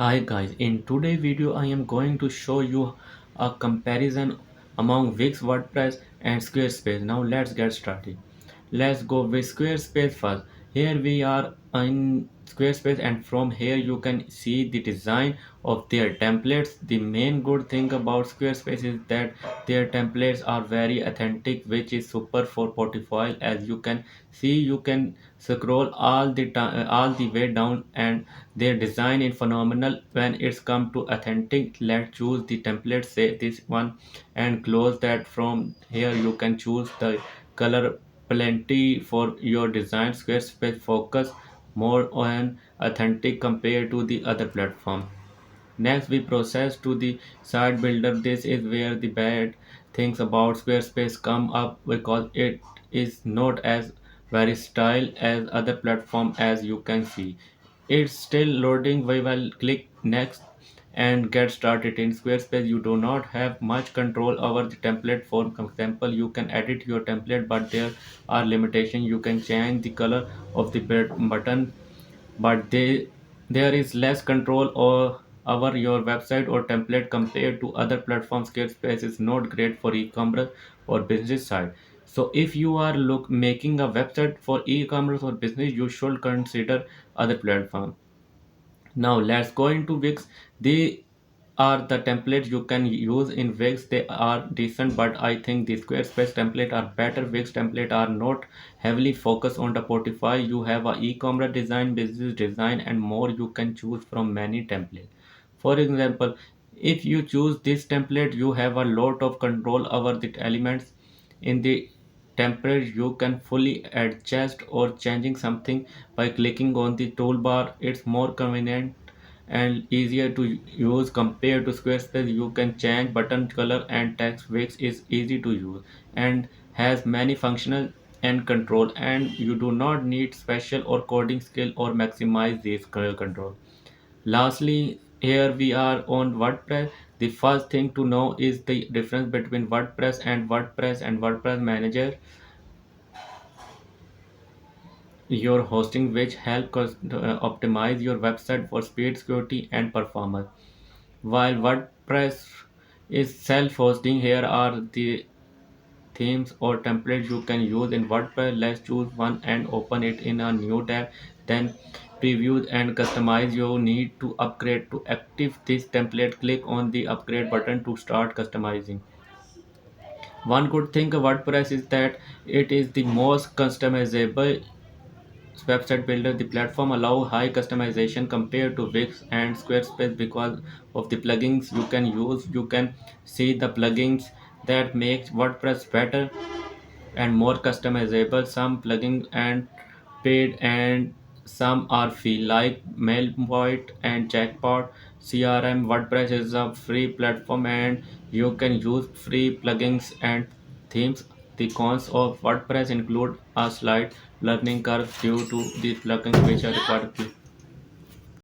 Hi guys, in today's video I am going to show you a comparison among Wix, WordPress and Squarespace. Now let's get started. Let's go with Squarespace first. Here we are in Squarespace and from here you can see the design of their templates. The main good thing about Squarespace is that their templates are very authentic, which is super for Spotify. As you can see, you can scroll all the time, all the way down, and their design is phenomenal when it's come to authentic. Let's choose the template, say this one, and close that. From here you can choose the color plenty for your design. Squarespace focus more on authentic compared to the other platform. Next, we process to the site builder. This is where the bad things about Squarespace come up because it is not as versatile as other platform. As you can see, it's still loading. We will click next and get started. In Squarespace you do not have much control over the template. For example, you can edit your template, but there are limitations. You can change the color of the button, but there is less control over your website or template compared to other platforms. Squarespace is not great for e-commerce or business side. So if you are making a website for e-commerce or business, you should consider other platform. Now let's go into Wix. They are the templates you can use in Wix. They are decent, but I think the Squarespace template are better. Wix template are not heavily focused on the Spotify. You have a e-commerce design, business design, and more. You can choose from many templates. For example, if you choose this template, you have a lot of control over the elements in the template. You can fully adjust or changing something by clicking on the toolbar. It's more convenient and easier to use compared to Squarespace. You can change button color and text. Wix is easy to use and has many functional and control, and you do not need special or coding skill or maximize this control. Lastly, here we are on WordPress. The first thing to know is the difference between WordPress and WordPress Manager, your hosting, which help optimize your website for speed, security, and performance. While WordPress is self-hosting, here are the themes or templates you can use in WordPress. Let's choose one and open it in a new tab. Then preview and customize. You need to upgrade to active this template. Click on the upgrade button to start customizing. One good thing of WordPress is that it is the most customizable website builder. The platform allow high customization compared to Wix and Squarespace because of the plugins you can use. You can see the plugins that makes WordPress better and more customizable. Some plugins and paid and some are free, like Mailpoint and Jackpot CRM. WordPress is a free platform and you can use free plugins and themes. The cons of WordPress include a slight learning curve due to the plugins which are required.